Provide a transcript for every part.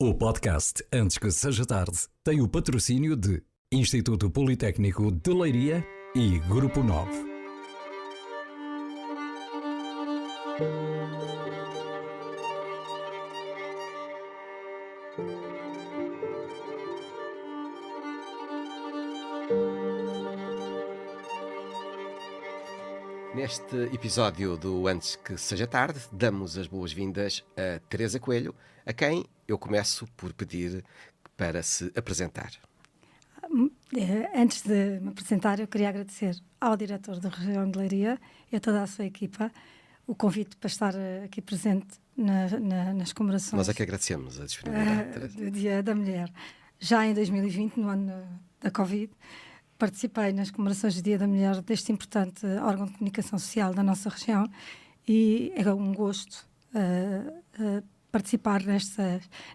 O podcast Antes que seja tarde tem o patrocínio de Instituto Politécnico de Leiria e Grupo 9. Neste episódio do Antes que seja tarde, damos as boas-vindas a Teresa Coelho, a quem eu começo por pedir para se apresentar. Antes de me apresentar, eu queria agradecer ao diretor da região de Leiria e a toda a sua equipa o convite para estar aqui presente nas comemorações. Nós é que agradecemos a disponibilidade, Teresa. Do Dia da Mulher. Já em 2020, no ano da Covid, participei nas comemorações do Dia da Mulher deste importante órgão de comunicação social da nossa região e é um gosto participar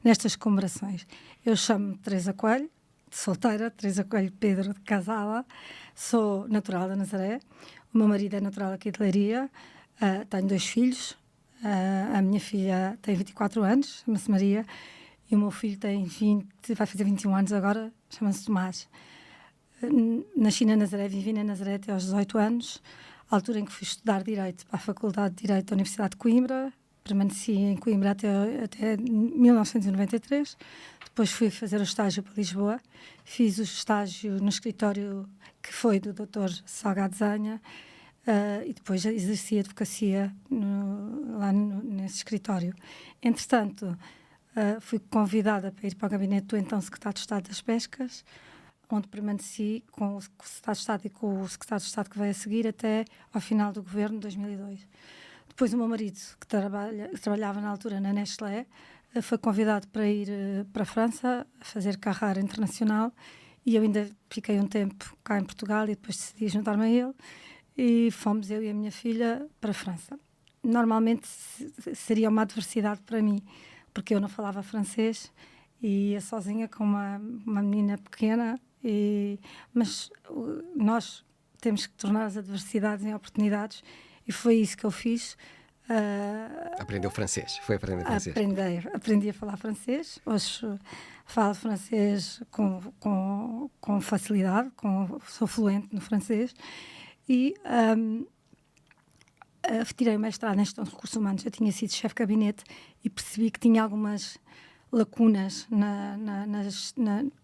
nestas comemorações. Eu chamo-me Teresa Coelho, solteira, Teresa Coelho Pedro, de casada, sou natural da Nazaré, o meu marido é natural aqui de Leiria, tenho 2 filhos, a minha filha tem 24 anos, chama-se Maria, e o meu filho vai fazer 21 anos agora, chama-se Tomás. Nasci na Nazaré, vivi na Nazaré até aos 18 anos, à altura em que fui estudar Direito para a Faculdade de Direito da Universidade de Coimbra, permaneci em Coimbra até 1993, depois fui fazer o estágio para Lisboa, fiz o estágio no escritório que foi do Dr. Salgado Zanha, e depois exerci a advocacia nesse escritório. Entretanto, fui convidada para ir para o gabinete do então Secretário de Estado das Pescas, onde permaneci com o Secretário de Estado e com o Secretário de Estado que veio a seguir até ao final do governo de 2002. Depois o meu marido, que trabalhava na altura na Nestlé, foi convidado para ir para a França, a fazer carreira internacional, e eu ainda fiquei um tempo cá em Portugal e depois decidi juntar-me a ele, e fomos eu e a minha filha para a França. Normalmente seria uma adversidade para mim, porque eu não falava francês e ia sozinha com uma menina pequena, mas nós temos que tornar as adversidades em oportunidades, e foi isso que eu fiz. Aprendeu francês? Foi aprender francês? Aprendi a falar francês. Hoje falo francês com facilidade, sou fluente no francês. E tirei o mestrado em Gestão de Recursos Humanos. Eu tinha sido chefe de gabinete e percebi que tinha algumas lacunas,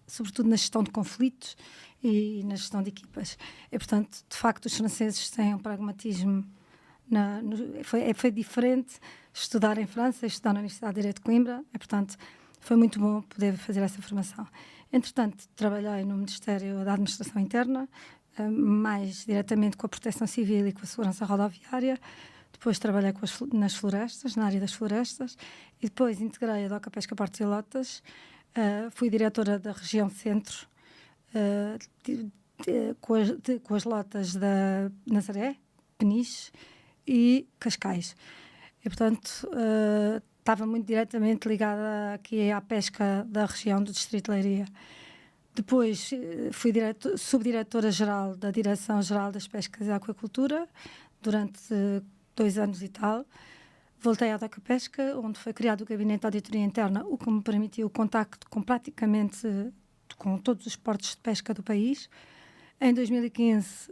sobretudo na gestão de conflitos e na gestão de equipas. E, portanto, de facto, os franceses têm um pragmatismo. Foi diferente estudar em França e estudar na Universidade de Direito de Coimbra, e, portanto, foi muito bom poder fazer essa formação. Entretanto, trabalhei no Ministério da Administração Interna, mais diretamente com a Proteção Civil e com a Segurança Rodoviária. Depois trabalhei nas florestas, na área das florestas, e depois integrei a DOCA Pesca Portos e Lotas. Fui diretora da região Centro, com as lotas da Nazaré, Peniche e Cascais. E, portanto, estava muito diretamente ligada aqui à pesca da região do Distrito de Leiria. Depois fui subdiretora-geral da Direção-Geral das Pescas e Aquacultura durante 2 anos e tal. Voltei à DOCA Pesca, onde foi criado o Gabinete de Auditoria Interna, o que me permitiu o contacto com todos os portos de pesca do país. Em 2015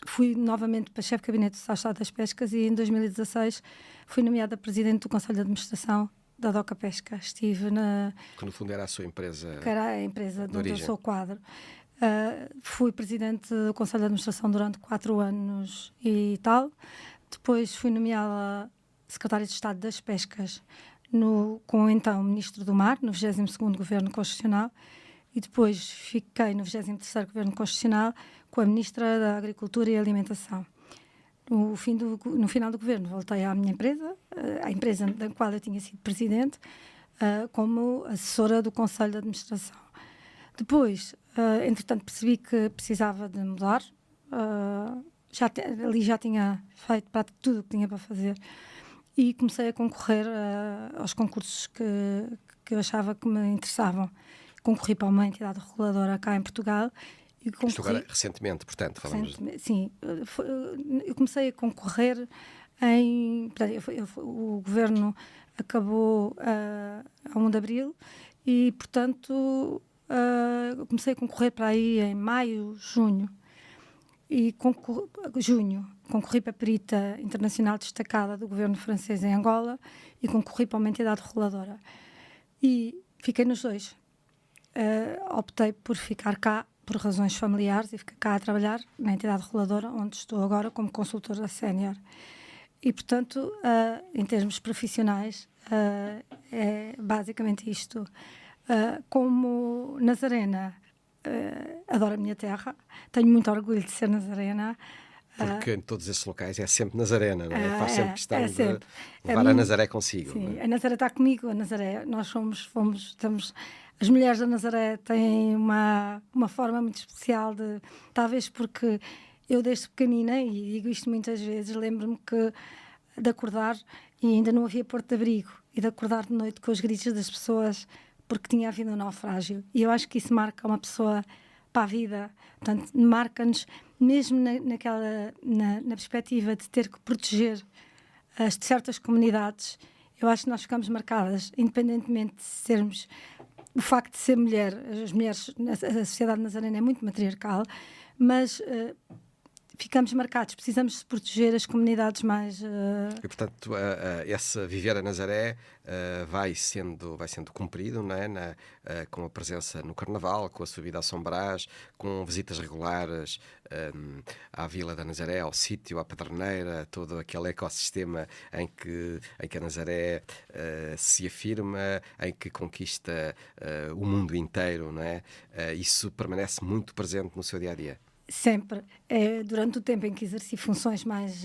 fui novamente para chefe de gabinete do Estado das Pescas, e em 2016 fui nomeada presidente do Conselho de Administração da DOCA Pesca. Estive que no fundo era a sua empresa. Que era a empresa de onde eu sou quadro. Fui presidente do Conselho de Administração durante 4 anos e tal. Depois fui nomeada secretária de Estado das Pescas com o então Ministro do Mar, no 22º Governo Constitucional, e depois fiquei no 23º Governo Constitucional com a Ministra da Agricultura e Alimentação. No final do governo voltei à minha empresa, a empresa da qual eu tinha sido presidente, como assessora do Conselho de Administração. Depois, entretanto, percebi que precisava de mudar, ali já tinha feito praticamente tudo o que tinha para fazer, e comecei a concorrer aos concursos que eu achava que me interessavam. Concorri para uma entidade reguladora cá em Portugal. Isto agora recentemente, portanto, falamos. Sim, eu comecei a concorrer o governo acabou a 1 de Abril e, portanto, comecei a concorrer para aí em maio, junho. E concorri para a perita internacional destacada do governo francês em Angola e concorri para uma entidade reguladora. E fiquei nos dois. Optei por ficar cá por razões familiares e ficar cá a trabalhar na entidade reguladora, onde estou agora como consultora sénior. E, portanto, em termos profissionais, é basicamente isto. Como nazarena, adoro a minha terra, tenho muito orgulho de ser nazarena. Porque em todos esses locais é sempre nazarena, não é? Faz sempre questão de sempre. levar a Nazaré consigo. Sim, não é? a Nazaré está comigo, a Nazaré. Nós estamos, as mulheres da Nazaré têm uma forma muito especial de, talvez porque eu desde pequenina, e digo isto muitas vezes, lembro-me de acordar e ainda não havia porto de abrigo, e de acordar de noite com os gritos das pessoas porque tinha havido um naufrágio. E eu acho que isso marca uma pessoa para a vida. Portanto, marca-nos, mesmo na perspectiva de ter que proteger certas comunidades. Eu acho que nós ficamos marcadas, independentemente de sermos... O facto de ser mulher, as mulheres, a sociedade nazarena é muito matriarcal, mas... ficamos marcados, precisamos de proteger as comunidades mais... E, portanto, esse viver a Nazaré vai sendo cumprido, não é? Com a presença no Carnaval, com a subida a São Brás, com visitas regulares à Vila da Nazaré, ao sítio, à Pedreneira, todo aquele ecossistema em que a Nazaré se afirma, em que conquista o mundo inteiro, não é? Isso permanece muito presente no seu dia-a-dia. Sempre. Durante o tempo em que exerci funções mais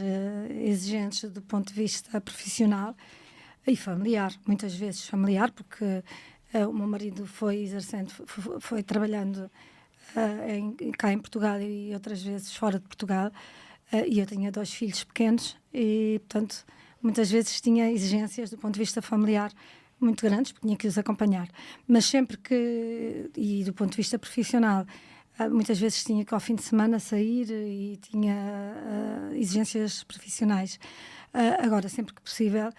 exigentes do ponto de vista profissional e familiar, muitas vezes familiar, porque o meu marido foi trabalhando cá em Portugal e outras vezes fora de Portugal, e eu tinha 2 filhos pequenos e, portanto, muitas vezes tinha exigências do ponto de vista familiar muito grandes, porque tinha que os acompanhar. Mas sempre e do ponto de vista profissional, muitas vezes tinha que ao fim de semana sair e tinha exigências profissionais. Agora, sempre que possível,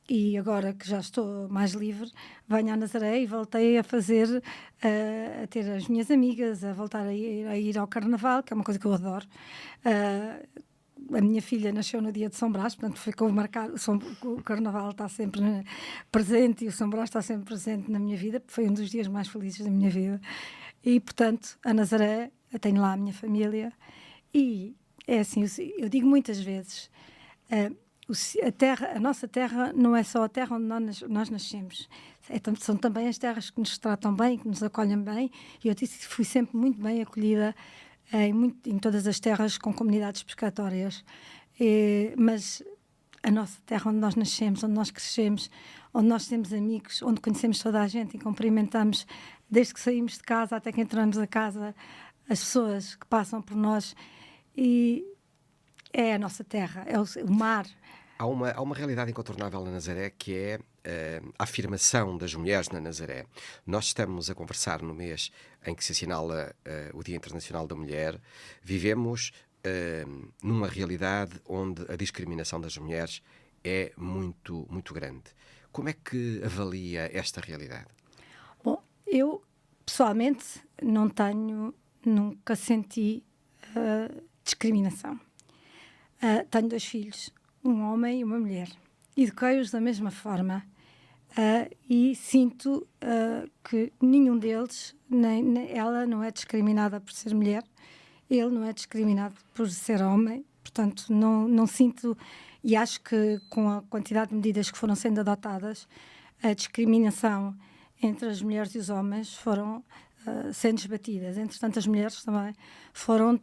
e agora que já estou mais livre, venho à Nazaré e voltei a a ter as minhas amigas, a voltar a ir ao Carnaval, que é uma coisa que eu adoro. A minha filha nasceu no dia de São Brás, portanto ficou marcado, o Carnaval está sempre presente e o São Brás está sempre presente na minha vida, porque foi um dos dias mais felizes da minha vida. E, portanto, a Nazaré, eu tenho lá a minha família e é assim, eu digo muitas vezes, a nossa terra não é só a terra onde nós nascemos, são também as terras que nos tratam bem, que nos acolhem bem, e eu disse que fui sempre muito bem acolhida em todas as terras com comunidades pescatórias, mas a nossa terra onde nós nascemos, onde nós crescemos, onde nós temos amigos, onde conhecemos toda a gente e cumprimentamos desde que saímos de casa até que entramos a casa, as pessoas que passam por nós, e é a nossa terra, é o mar. Há uma realidade incontornável na Nazaré, que é a afirmação das mulheres na Nazaré. Nós estamos a conversar no mês em que se assinala o Dia Internacional da Mulher. Vivemos numa realidade onde a discriminação das mulheres é muito, muito grande. Como é que avalia esta realidade? Bom, eu pessoalmente nunca senti discriminação. Tenho 2 filhos, um homem e uma mulher. Eduquei-os da mesma forma e sinto que nenhum deles, nem ela não é discriminada por ser mulher, ele não é discriminado por ser homem, portanto não sinto, e acho que com a quantidade de medidas que foram sendo adotadas, a discriminação entre as mulheres e os homens foram sendo esbatidas. Entretanto, as mulheres também foram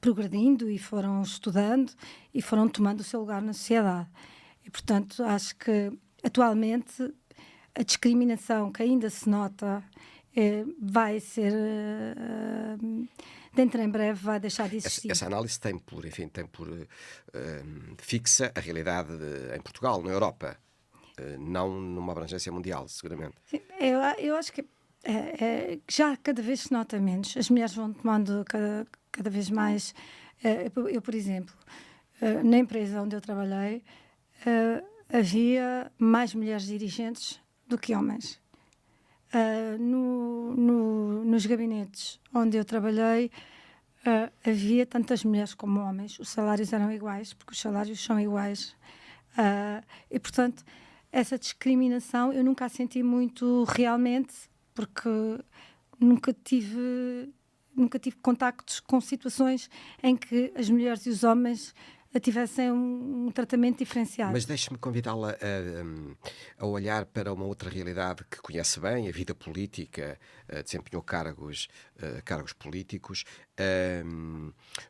progredindo e foram estudando e foram tomando o seu lugar na sociedade. E, portanto, acho que atualmente a discriminação que ainda se nota vai ser, dentro em breve, vai deixar de existir. Essa análise tem por fixa a realidade em Portugal, na Europa, não numa abrangência mundial, seguramente. Sim, eu acho que já cada vez se nota menos. As mulheres vão tomando cada vez mais... Eu, por exemplo, na empresa onde eu trabalhei, havia mais mulheres dirigentes do que homens. Nos gabinetes onde eu trabalhei, havia tantas mulheres como homens. Os salários eram iguais, porque os salários são iguais. E, portanto, essa discriminação eu nunca a senti muito realmente, porque nunca tive contactos com situações em que as mulheres e os homens tivessem um tratamento diferenciado. Mas deixe-me convidá-la a olhar para uma outra realidade que conhece bem, a vida política, desempenhou cargos políticos.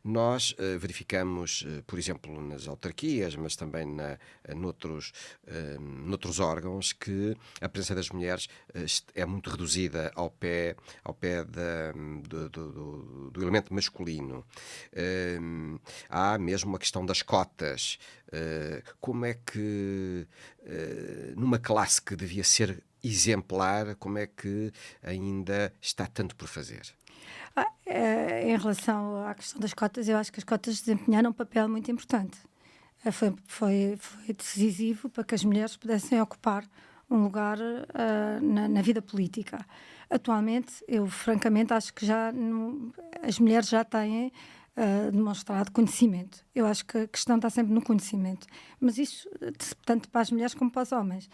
Nós verificamos, por exemplo, nas autarquias, mas também noutros órgãos, que a presença das mulheres é muito reduzida ao pé do elemento masculino. Há mesmo uma questão das cotas. Como é que, numa classe que devia ser exemplar, como é que ainda está tanto por fazer? Em relação à questão das cotas, eu acho que as cotas desempenharam um papel muito importante. Foi decisivo para que as mulheres pudessem ocupar um lugar na vida política. Atualmente, eu francamente acho que as mulheres já têm demonstrado conhecimento. Eu acho que a questão está sempre no conhecimento. Mas isso, tanto para as mulheres como para os homens.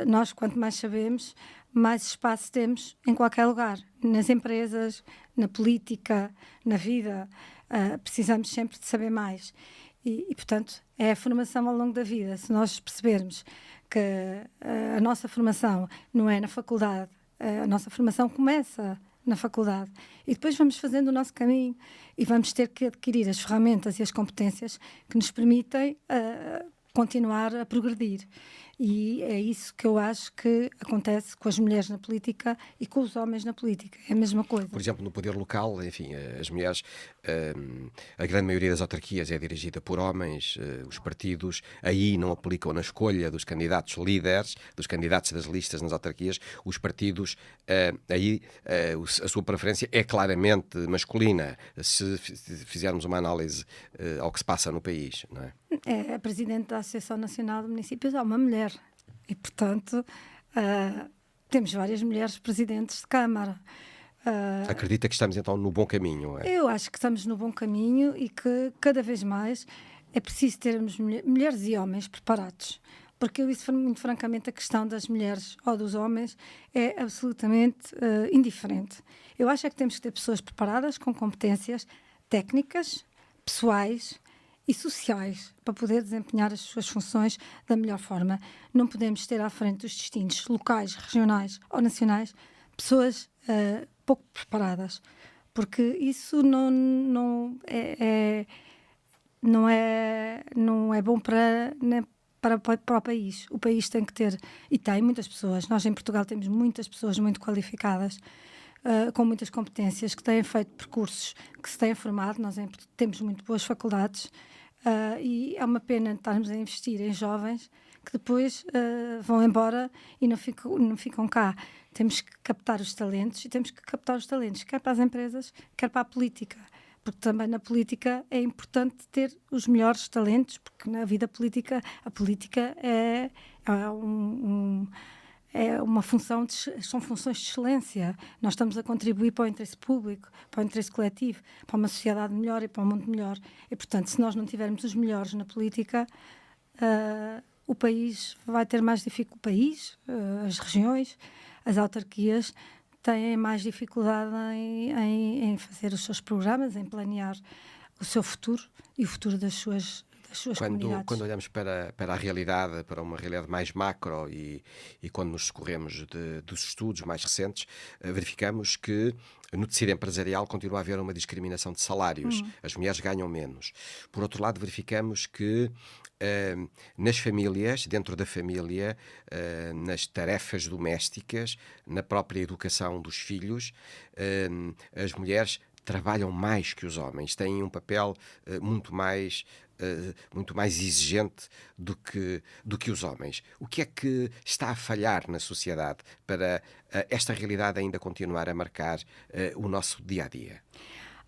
Nós, quanto mais sabemos, mais espaço temos em qualquer lugar. Nas empresas, na política, na vida. Precisamos sempre de saber mais. E, portanto, é a formação ao longo da vida. Se nós percebermos que a nossa formação não é na faculdade, a nossa formação começa na faculdade e depois vamos fazendo o nosso caminho e vamos ter que adquirir as ferramentas e as competências que nos permitem continuar a progredir. E é isso que eu acho que acontece com as mulheres na política e com os homens na política. É a mesma coisa. Por exemplo, no poder local, enfim, as mulheres, a grande maioria das autarquias é dirigida por homens, os partidos aí não aplicam na escolha dos candidatos líderes, dos candidatos das listas nas autarquias, os partidos, a sua preferência é claramente masculina, se fizermos uma análise ao que se passa no país, não é? A Presidente da Associação Nacional de Municípios é uma mulher e, portanto, temos várias mulheres presidentes de Câmara. Acredita que estamos então no bom caminho? É? Eu acho que estamos no bom caminho e que cada vez mais é preciso termos mulheres e homens preparados. Porque eu disse muito francamente, a questão das mulheres ou dos homens é absolutamente indiferente. Eu acho é que temos que ter pessoas preparadas com competências técnicas, pessoais e sociais para poder desempenhar as suas funções da melhor forma. Não podemos ter à frente dos destinos locais, regionais ou nacionais pessoas pouco preparadas, porque isso não é bom para o país. O país tem que ter, e tem muitas pessoas. Nós em Portugal temos muitas pessoas muito qualificadas, com muitas competências, que têm feito percursos, que se têm formado. Nós temos muito boas faculdades e é uma pena estarmos a investir em jovens que depois vão embora e não ficam cá. Temos que captar os talentos e temos que captar os talentos quer para as empresas, quer para a política. Porque também na política é importante ter os melhores talentos, porque na vida política, a política são funções de excelência. Nós estamos a contribuir para o interesse público, para o interesse coletivo, para uma sociedade melhor e para um mundo melhor. E, portanto, se nós não tivermos os melhores na política, o país vai ter mais dificuldade. As regiões, as autarquias têm mais dificuldade em fazer os seus programas, em planear o seu futuro e o futuro das suas comunidades. Quando olhamos para a realidade, para uma realidade mais macro e quando nos socorremos dos estudos mais recentes, verificamos que no tecido empresarial continua a haver uma discriminação de salários. As mulheres ganham menos. Por outro lado, verificamos que nas famílias, dentro da família, nas tarefas domésticas, na própria educação dos filhos, as mulheres trabalham mais que os homens, têm um papel muito mais exigente do que os homens. O que é que está a falhar na sociedade para esta realidade ainda continuar a marcar o nosso dia-a-dia?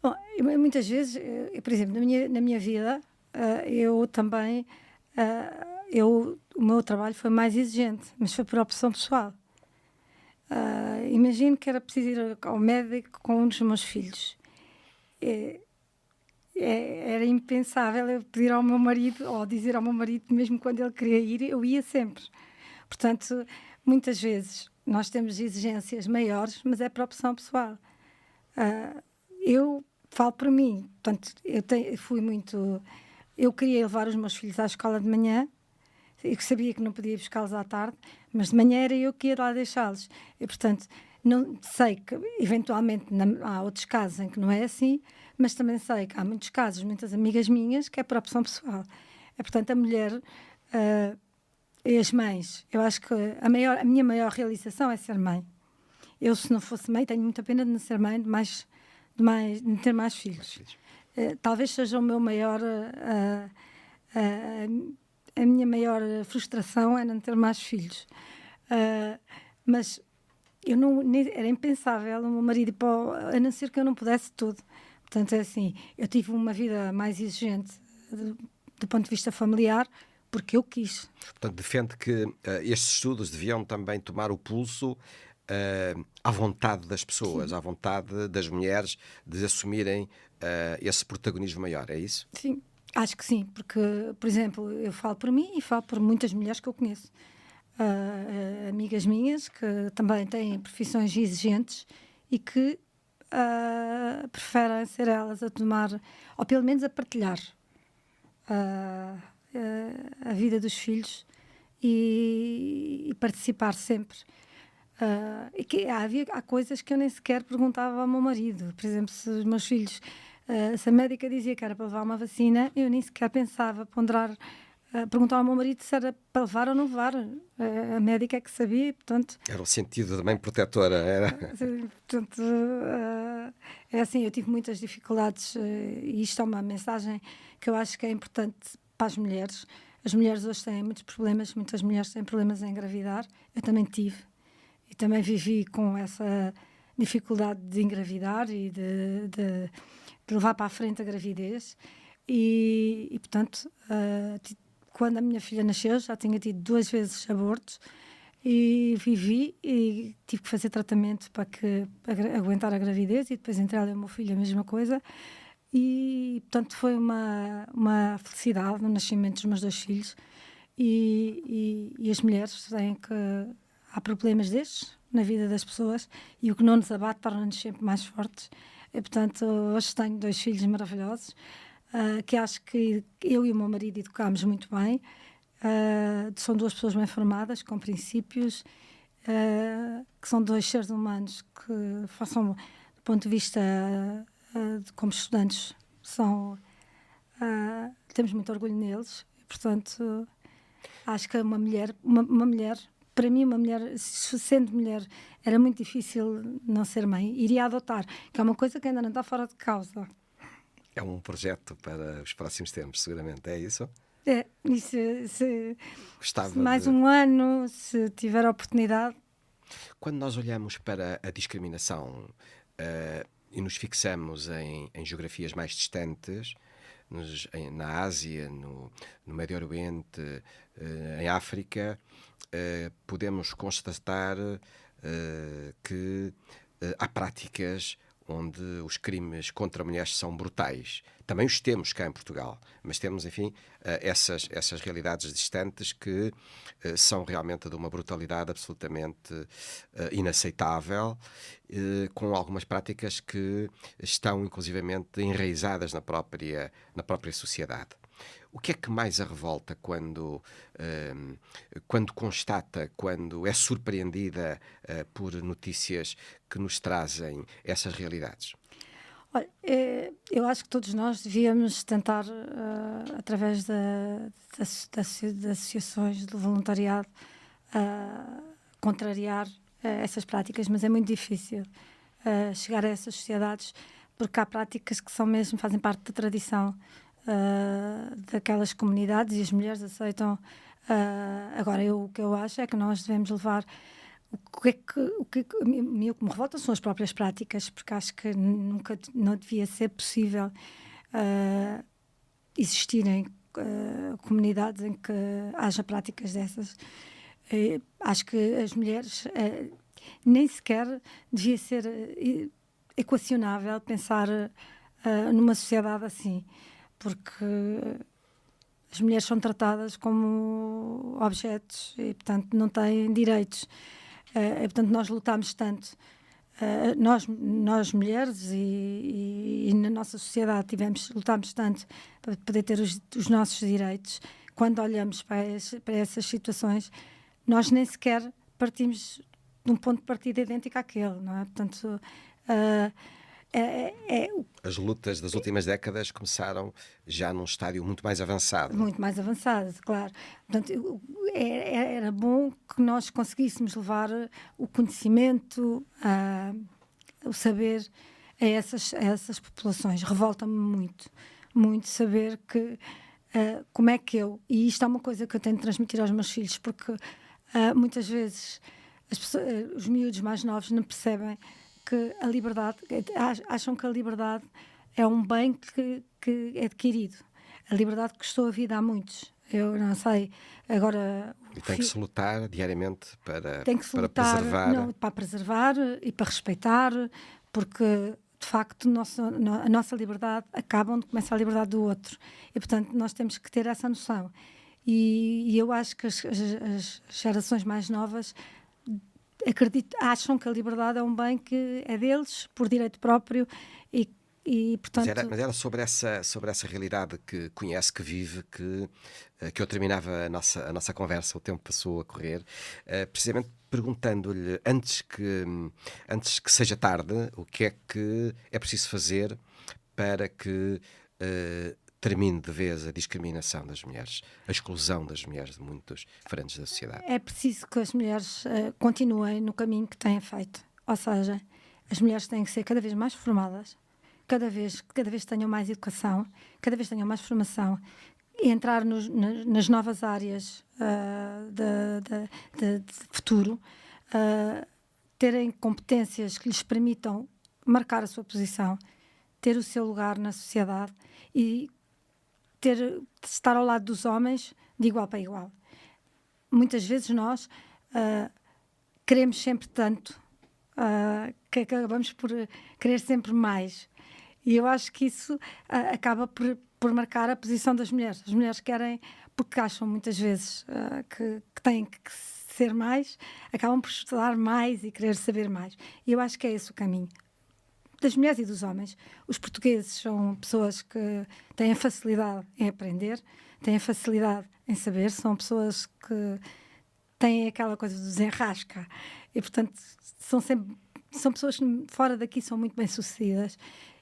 Bom, muitas vezes, por exemplo, na minha vida, eu também... o meu trabalho foi mais exigente, mas foi por opção pessoal. Imagino que era preciso ir ao médico com um dos meus filhos. Era impensável eu pedir ao meu marido, ou dizer ao meu marido, mesmo quando ele queria ir, eu ia sempre. Portanto, muitas vezes nós temos exigências maiores, mas é por opção pessoal. Eu falo por mim, portanto, eu queria levar os meus filhos à escola de manhã, eu sabia que não podia buscá-los à tarde, mas de manhã era eu que ia lá deixá-los. E, portanto, não sei que, eventualmente, há outros casos em que não é assim, mas também sei que há muitos casos, muitas amigas minhas, que é por opção pessoal. Portanto, a mulher e as mães, eu acho que a minha maior realização é ser mãe. Eu, se não fosse mãe, tenho muita pena de não ser mãe, de ter mais filhos. Talvez seja o meu maior... a minha maior frustração é não ter mais filhos. Mas era impensável o meu marido, a não ser que eu não pudesse tudo. Portanto, é assim, eu tive uma vida mais exigente do ponto de vista familiar, porque eu quis. Portanto, defende que estes estudos deviam também tomar o pulso à vontade das pessoas, à vontade das mulheres de assumirem esse protagonismo maior, é isso? Sim, acho que sim, porque, por exemplo, eu falo por mim e falo por muitas mulheres que eu conheço. Amigas minhas que também têm profissões exigentes e que preferem ser elas a tomar, ou pelo menos a partilhar a vida dos filhos e participar sempre. Há coisas que eu nem sequer perguntava ao meu marido. Por exemplo, se os meus filhos, se a médica dizia que era para levar uma vacina, eu nem sequer pensava ponderar, perguntar ao meu marido se era para levar ou não levar. A médica é que sabia, portanto... Era o sentido da mãe protetora, era? Portanto, é assim, eu tive muitas dificuldades e isto é uma mensagem que eu acho que é importante para as mulheres. As mulheres hoje têm muitos problemas, muitas mulheres têm problemas em engravidar. Eu também tive. E também vivi com essa dificuldade de engravidar e de levar para a frente a gravidez. E portanto, quando a minha filha nasceu, já tinha tido 2 vezes abortos e vivi e tive que fazer tratamento para aguentar a gravidez, e depois entre ela e o meu filho a mesma coisa. E portanto foi uma felicidade no nascimento dos meus 2 filhos. E as mulheres têm que... Há problemas destes na vida das pessoas e o que não nos abate torna-nos sempre mais fortes. E, portanto, hoje tenho 2 filhos maravilhosos que acho que eu e o meu marido educámos muito bem. São 2 pessoas bem formadas, com princípios, que são 2 seres humanos que façam, do ponto de vista como estudantes, temos muito orgulho neles. E, portanto, acho que uma mulher... Para mim, uma mulher, sendo mulher, era muito difícil não ser mãe. Iria adotar, que é uma coisa que ainda não está fora de causa. É um projeto para os próximos tempos, seguramente, é isso? E se mais um ano, se tiver a oportunidade. Quando nós olhamos para a discriminação e nos fixamos em geografias mais distantes, na Ásia, no Médio Oriente, em África, podemos constatar que há práticas onde os crimes contra mulheres são brutais. Também os temos cá em Portugal, mas temos, enfim, essas realidades distantes que são realmente de uma brutalidade absolutamente inaceitável, com algumas práticas que estão, inclusivamente, enraizadas na própria sociedade. O que é que mais a revolta quando constata, quando é surpreendida por notícias que nos trazem essas realidades? Olha, eu acho que todos nós devíamos tentar, através das associações de voluntariado, contrariar essas práticas, mas é muito difícil chegar a essas sociedades, porque há práticas que fazem parte da tradição daquelas comunidades e as mulheres aceitam. Agora, o que eu acho é que nós devemos levar... O que me revolta são as próprias práticas, porque acho que não devia ser possível existirem comunidades em que haja práticas dessas. Acho que as mulheres nem sequer devia ser equacionável pensar numa sociedade assim, porque as mulheres são tratadas como objetos e, portanto, não têm direitos. E, portanto, nós lutamos tanto, nós mulheres e na nossa sociedade lutámos tanto para poder ter os nossos direitos. Quando olhamos para essas situações, nós nem sequer partimos de um ponto de partida idêntico àquele, não é? Portanto, As lutas das últimas décadas começaram já num estádio muito mais avançado. Muito mais avançado, claro. Portanto, era bom que nós conseguíssemos levar o conhecimento, o saber a essas populações. Revolta-me muito saber que como é que e isto é uma coisa que eu tenho de transmitir aos meus filhos, porque muitas vezes os miúdos mais novos não percebem que a liberdade, acham que a liberdade é um bem que é adquirido. A liberdade custou a vida a muitos. Eu não sei, agora... E tem que se lutar diariamente para lutar, preservar... Não, para preservar e para respeitar, porque, de facto, a nossa liberdade acaba onde começa a liberdade do outro. E, portanto, nós temos que ter essa noção. E eu acho que as gerações mais novas acham que a liberdade é um bem que é deles, por direito próprio, e portanto... Mas era sobre essa realidade que conhece, que vive, que eu terminava a nossa conversa, o tempo passou a correr, precisamente perguntando-lhe, antes que seja tarde, o que é preciso fazer para que termine de vez a discriminação das mulheres, a exclusão das mulheres de muitos frentes da sociedade. É preciso que as mulheres continuem no caminho que têm feito. Ou seja, as mulheres têm que ser cada vez mais formadas, cada vez tenham mais educação, cada vez tenham mais formação, e entrar nas novas áreas de futuro, terem competências que lhes permitam marcar a sua posição, ter o seu lugar na sociedade e estar ao lado dos homens de igual para igual. Muitas vezes nós queremos sempre tanto que acabamos por querer sempre mais. E eu acho que isso acaba por marcar a posição das mulheres. As mulheres querem, porque acham muitas vezes que têm que ser mais, acabam por estudar mais e querer saber mais. E eu acho que é esse o caminho. Das mulheres e dos homens. Os portugueses são pessoas que têm facilidade em aprender, têm facilidade em saber, são pessoas que têm aquela coisa do desenrasca e, portanto, são pessoas que fora daqui são muito bem-sucedidas.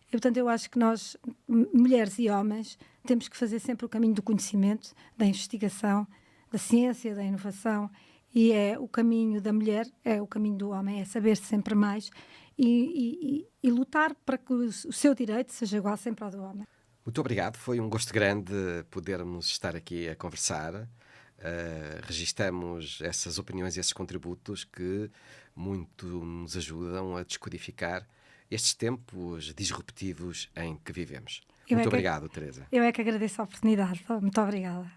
E, portanto, eu acho que nós, mulheres e homens, temos que fazer sempre o caminho do conhecimento, da investigação, da ciência, da inovação, e é o caminho da mulher, é o caminho do homem, é saber sempre mais e lutar para que o seu direito seja igual sempre ao do homem. Muito obrigado, foi um gosto grande podermos estar aqui a conversar. Registamos essas opiniões e esses contributos que muito nos ajudam a descodificar estes tempos disruptivos em que vivemos. Muito obrigado, Teresa. Eu é que agradeço a oportunidade. Muito obrigada.